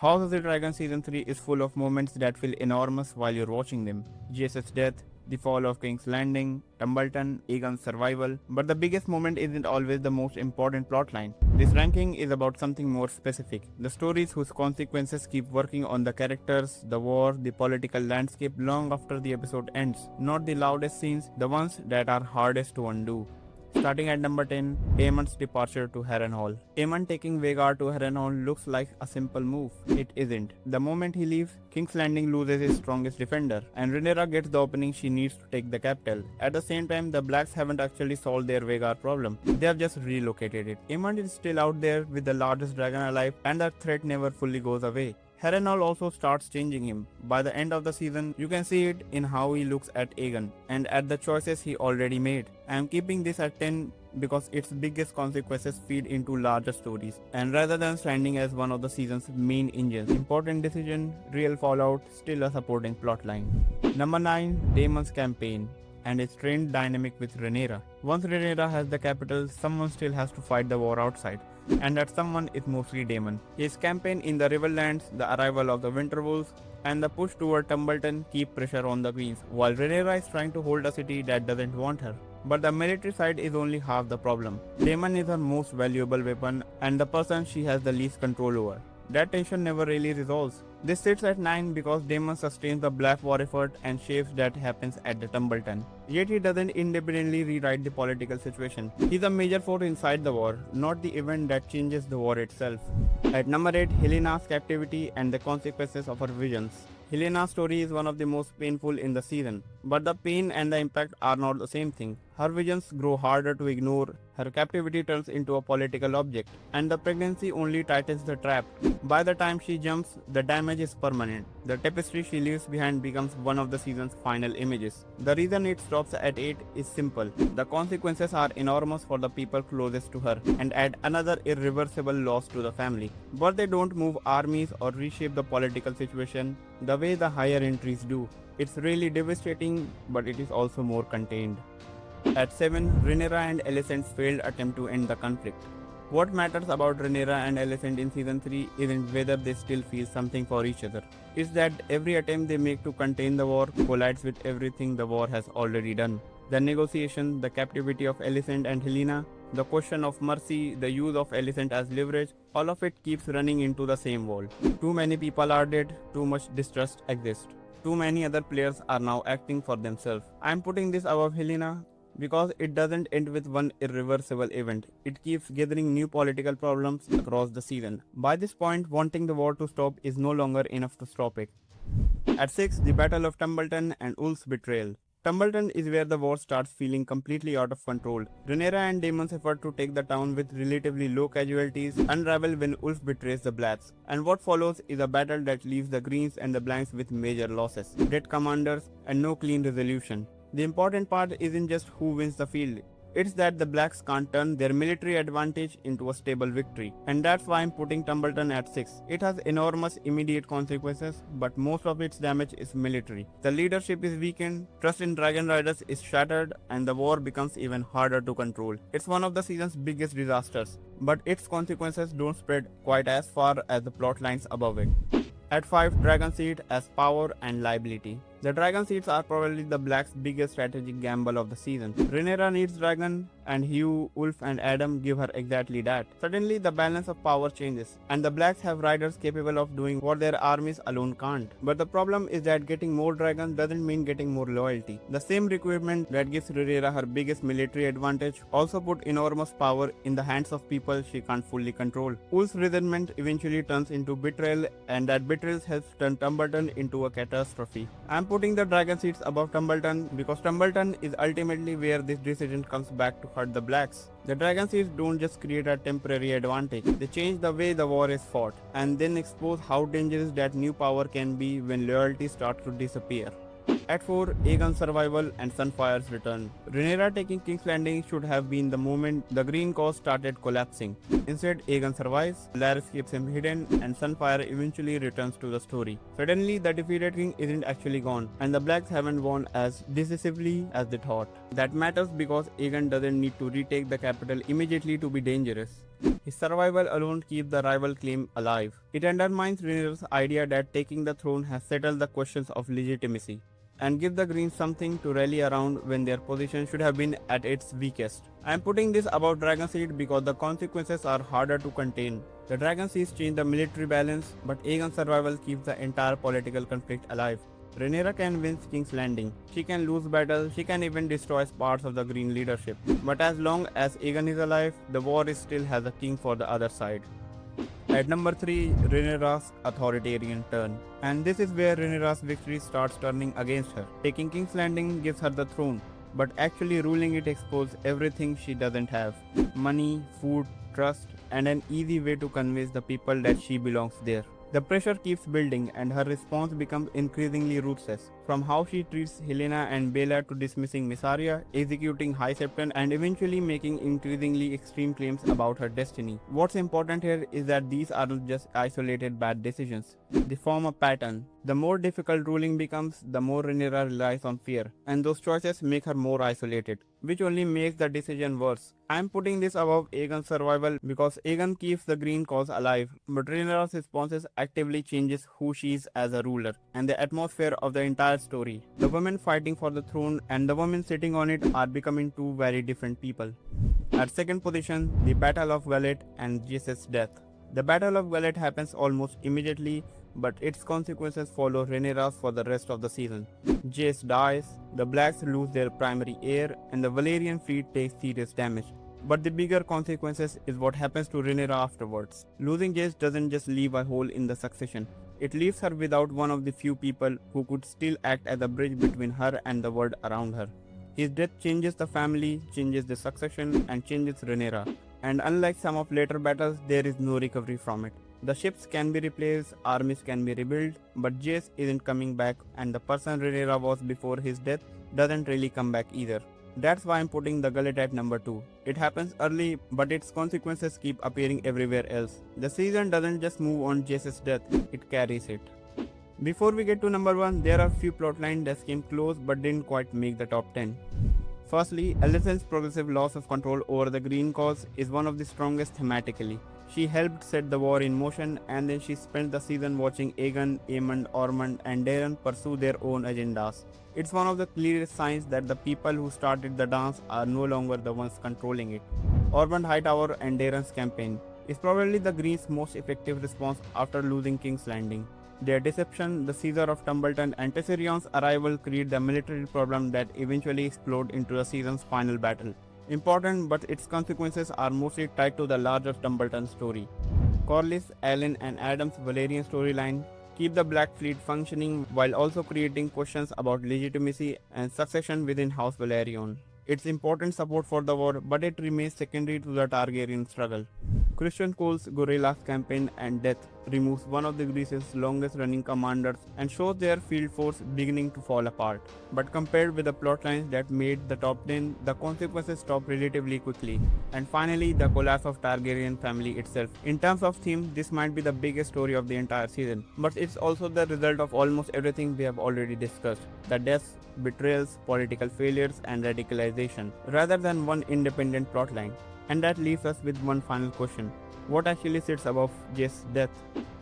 House of the Dragon Season 3 is full of moments that feel enormous while you're watching them. Jace's death, the fall of King's Landing, Tumbleton, Aegon's survival, but the biggest moment isn't always the most important plotline. This ranking is about something more specific. The stories whose consequences keep working on the characters, the war, the political landscape long after the episode ends. Not the loudest scenes, the ones that are hardest to undo. Starting at number 10, Aemon's departure to Harrenhal. Aemon taking Vhagar to Harrenhal looks like a simple move. It isn't. The moment he leaves, King's Landing loses his strongest defender, and Rhaenyra gets the opening she needs to take the capital. At the same time, the Blacks haven't actually solved their Vhagar problem. They have just relocated it. Aemon is still out there with the largest dragon alive, and the threat never fully goes away. Harrenhal also starts changing him. By the end of the season, you can see it in how he looks at Aegon and at the choices he already made. I am keeping this at 10 because its biggest consequences feed into larger stories, and rather than standing as one of the season's main engines. Important decision, real fallout, still a supporting plotline. Number 9, Daemon's campaign and its strained dynamic with Rhaenyra. Once Rhaenyra has the capital, someone still has to fight the war outside, and that someone is mostly Daemon. His campaign in the Riverlands, the arrival of the Winterwolves, and the push toward Tumbleton keep pressure on the queens, while Rhaenyra is trying to hold a city that doesn't want her. But the military side is only half the problem. Daemon is her most valuable weapon and the person she has the least control over. That tension never really resolves. This sits at 9 because Daemon sustains the Black War effort and shapes that happens at the Tumbleton. Yet he doesn't independently rewrite the political situation. He's a major force inside the war, not the event that changes the war itself. At number 8, Helena's captivity and the consequences of her visions. Helena's story is one of the most painful in the season, but the pain and the impact are not the same thing. Her visions grow harder to ignore, her captivity turns into a political object, and the pregnancy only tightens the trap. By the time she jumps, the damage is permanent. The tapestry she leaves behind becomes one of the season's final images. The reason it stops at 8 is simple. The consequences are enormous for the people closest to her, and add another irreversible loss to the family. But they don't move armies or reshape the political situation the way the higher entries do. It's really devastating, but it is also more contained. At 7, Rhaenyra and Alicent's failed attempt to end the conflict. What matters about Rhaenyra and Alicent in Season 3 isn't whether they still feel something for each other. It's that every attempt they make to contain the war collides with everything the war has already done. The negotiation, the captivity of Alicent and Helena, the question of mercy, the use of Alicent as leverage, all of it keeps running into the same wall. Too many people are dead, too much distrust exists. Too many other players are now acting for themselves. I am putting this above Helena because it doesn't end with one irreversible event. It keeps gathering new political problems across the season. By this point, wanting the war to stop is no longer enough to stop it. At 6, the Battle of Tumbleton and Ulf's betrayal. Tumbleton is where the war starts feeling completely out of control. Rhaenyra and Daemon's effort to take the town with relatively low casualties unravel when Ulf betrays the Blacks, and what follows is a battle that leaves the Greens and the Blanks with major losses, dead commanders, and no clean resolution. The important part isn't just who wins the field, it's that the Blacks can't turn their military advantage into a stable victory, and that's why I'm putting Tumbleton at 6. It has enormous immediate consequences, but most of its damage is military. The leadership is weakened, trust in Dragon Riders is shattered, and the war becomes even harder to control. It's one of the season's biggest disasters, but its consequences don't spread quite as far as the plot lines above it. At 5, Dragon Seed as power and liability. The Dragon Seeds are probably the Blacks' biggest strategic gamble of the season. Rhaenyra needs Dragon, and Hugh, Ulf, and Adam give her exactly that. Suddenly, the balance of power changes, and the Blacks have riders capable of doing what their armies alone can't. But the problem is that getting more dragons doesn't mean getting more loyalty. The same requirement that gives Rhaenyra her biggest military advantage also put enormous power in the hands of people she can't fully control. Ulf's resentment eventually turns into betrayal, and that betrayal helps turn Tumbleton into a catastrophe. I'm putting the Dragon Seeds above Tumbleton because Tumbleton is ultimately where this decision comes back to hurt the Blacks. The Dragon Seeds don't just create a temporary advantage, they change the way the war is fought, and then expose how dangerous that new power can be when loyalty starts to disappear. At 4, Aegon's survival and Sunfire's return. Rhaenyra taking King's Landing should have been the moment the green cause started collapsing. Instead, Aegon survives, Larys keeps him hidden, and Sunfire eventually returns to the story. Suddenly, the defeated king isn't actually gone, and the blacks haven't won as decisively as they thought. That matters because Aegon doesn't need to retake the capital immediately to be dangerous. His survival alone keeps the rival claim alive. It undermines Rhaenyra's idea that taking the throne has settled the questions of legitimacy, and give the Greens something to rally around when their position should have been at its weakest. I am putting this about Dragonseed because the consequences are harder to contain. The Dragon Seas change the military balance, but Aegon's survival keeps the entire political conflict alive. Rhaenyra can win King's Landing, she can lose battles, she can even destroy parts of the Green leadership. But as long as Aegon is alive, the war still has a king for the other side. At number 3, Rhaenyra's authoritarian turn. And this is where Rhaenyra's victory starts turning against her. Taking King's Landing gives her the throne, but actually ruling it exposes everything she doesn't have. Money, food, trust, and an easy way to convince the people that she belongs there. The pressure keeps building and her response becomes increasingly ruthless. From how she treats Helena and Bella to dismissing Mysaria, executing High Septon, and eventually making increasingly extreme claims about her destiny. What's important here is that these aren't just isolated bad decisions. They form a pattern. The more difficult ruling becomes, the more Rhaenyra relies on fear, and those choices make her more isolated, which only makes the decision worse. I am putting this above Aegon's survival because Aegon keeps the green cause alive, but Rhaenyra's responses actively changes who she is as a ruler, and the atmosphere of the entire story. The women fighting for the throne and the women sitting on it are becoming two very different people. At second position, the Battle of Vallet and Jace's death. The Battle of Vallet happens almost immediately, but its consequences follow Rhaenyra's for the rest of the season. Jace dies, the Blacks lose their primary heir, and the Valyrian fleet takes serious damage. But the bigger consequences is what happens to Rhaenyra afterwards. Losing Jace doesn't just leave a hole in the succession, it leaves her without one of the few people who could still act as a bridge between her and the world around her. His death changes the family, changes the succession, and changes Rhaenyra. And unlike some of later battles, there is no recovery from it. The ships can be replaced, armies can be rebuilt, but Jace isn't coming back, and the person Rhaenyra was before his death doesn't really come back either. That's why I'm putting the gullet at number 2. It happens early, but its consequences keep appearing everywhere else. The season doesn't just move on Jace's death, it carries it. Before we get to number 1, there are few plotlines that came close but didn't quite make the top 10. Firstly, Alicent's progressive loss of control over the green cause is one of the strongest thematically. She helped set the war in motion, and then she spent the season watching Aegon, Aemond, Ormond, and Daeron pursue their own agendas. It's one of the clearest signs that the people who started the dance are no longer the ones controlling it. Ormond Hightower and Daeron's campaign is probably the Greens' most effective response after losing King's Landing. Their deception, the seizure of Tumbleton, and Tessarion's arrival create the military problem that eventually explode into the season's final battle. Important, but its consequences are mostly tied to the larger Tumbleton story. Corlys, Aelin, and Adam's Valyrian storyline keep the Black Fleet functioning while also creating questions about legitimacy and succession within House Velaryon. It's important support for the war, but it remains secondary to the Targaryen struggle. Christian Cole's Guerrilla's campaign and death removes one of the Greece's longest running commanders and shows their field force beginning to fall apart. But compared with the plotlines that made the top 10, the consequences stop relatively quickly. And finally, the collapse of Targaryen family itself. In terms of theme, this might be the biggest story of the entire season, but it's also the result of almost everything we have already discussed. The deaths, betrayals, political failures, and radicalization, rather than one independent plotline. And that leaves us with one final question. What actually sits above Jace's death?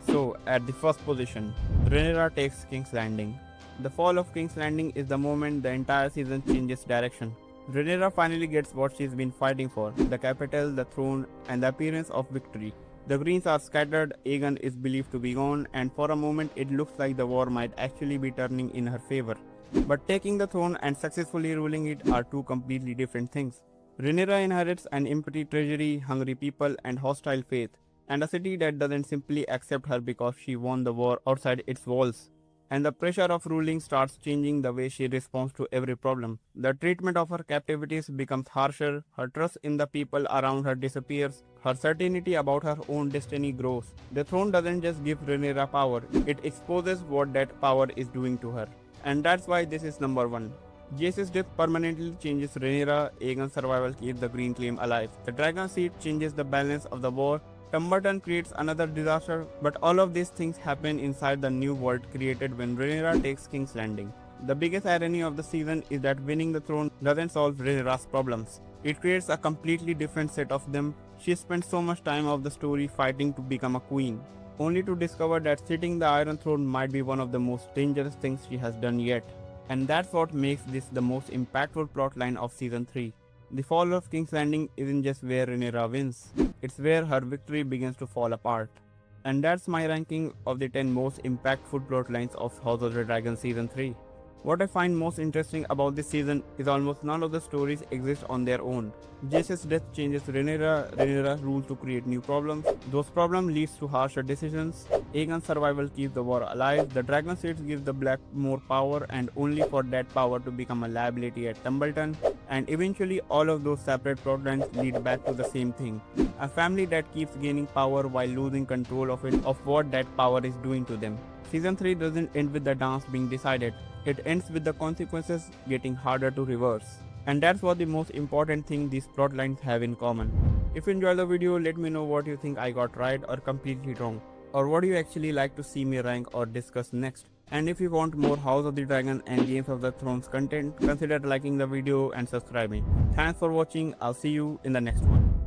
So, at the first position, Rhaenyra takes King's Landing. The fall of King's Landing is the moment the entire season changes direction. Rhaenyra finally gets what she's been fighting for, the capital, the throne, and the appearance of victory. The Greens are scattered, Aegon is believed to be gone, and for a moment it looks like the war might actually be turning in her favor. But taking the throne and successfully ruling it are two completely different things. Rhaenyra inherits an empty treasury, hungry people, and hostile faith, and a city that doesn't simply accept her because she won the war outside its walls. And the pressure of ruling starts changing the way she responds to every problem. The treatment of her captivities becomes harsher, her trust in the people around her disappears, her certainty about her own destiny grows. The throne doesn't just give Rhaenyra power, it exposes what that power is doing to her. And that's why this is number 1. Jace's death permanently changes Rhaenyra, Aegon's survival keeps the Green Claim alive. The Dragon Seed changes the balance of the war. Dumbarton creates another disaster, but all of these things happen inside the new world created when Rhaenyra takes King's Landing. The biggest irony of the season is that winning the throne doesn't solve Rhaenyra's problems. It creates a completely different set of them. She spent so much time of the story fighting to become a queen, only to discover that sitting the Iron Throne might be one of the most dangerous things she has done yet. And that's what makes this the most impactful plotline of season 3. The fall of King's Landing isn't just where Rhaenyra wins, it's where her victory begins to fall apart. And that's my ranking of the 10 most impactful plotlines of House of the Dragon season 3. What I find most interesting about this season is almost none of the stories exist on their own. Jace's death changes Rhaenyra rules to create new problems. Those problems leads to harsher decisions. Aegon's survival keeps the war alive. The Dragon Seeds give the Black more power and only for that power to become a liability at Tumbleton. And eventually all of those separate plotlines lead back to the same thing. A family that keeps gaining power while losing control of what that power is doing to them. Season 3 doesn't end with the dance being decided. It ends with the consequences getting harder to reverse. And that's what the most important thing these plotlines have in common. If you enjoyed the video, let me know what you think I got right or completely wrong. Or what you actually like to see me rank or discuss next. And if you want more House of the Dragon and Games of the Thrones content, consider liking the video and subscribing. Thanks for watching. I'll see you in the next one.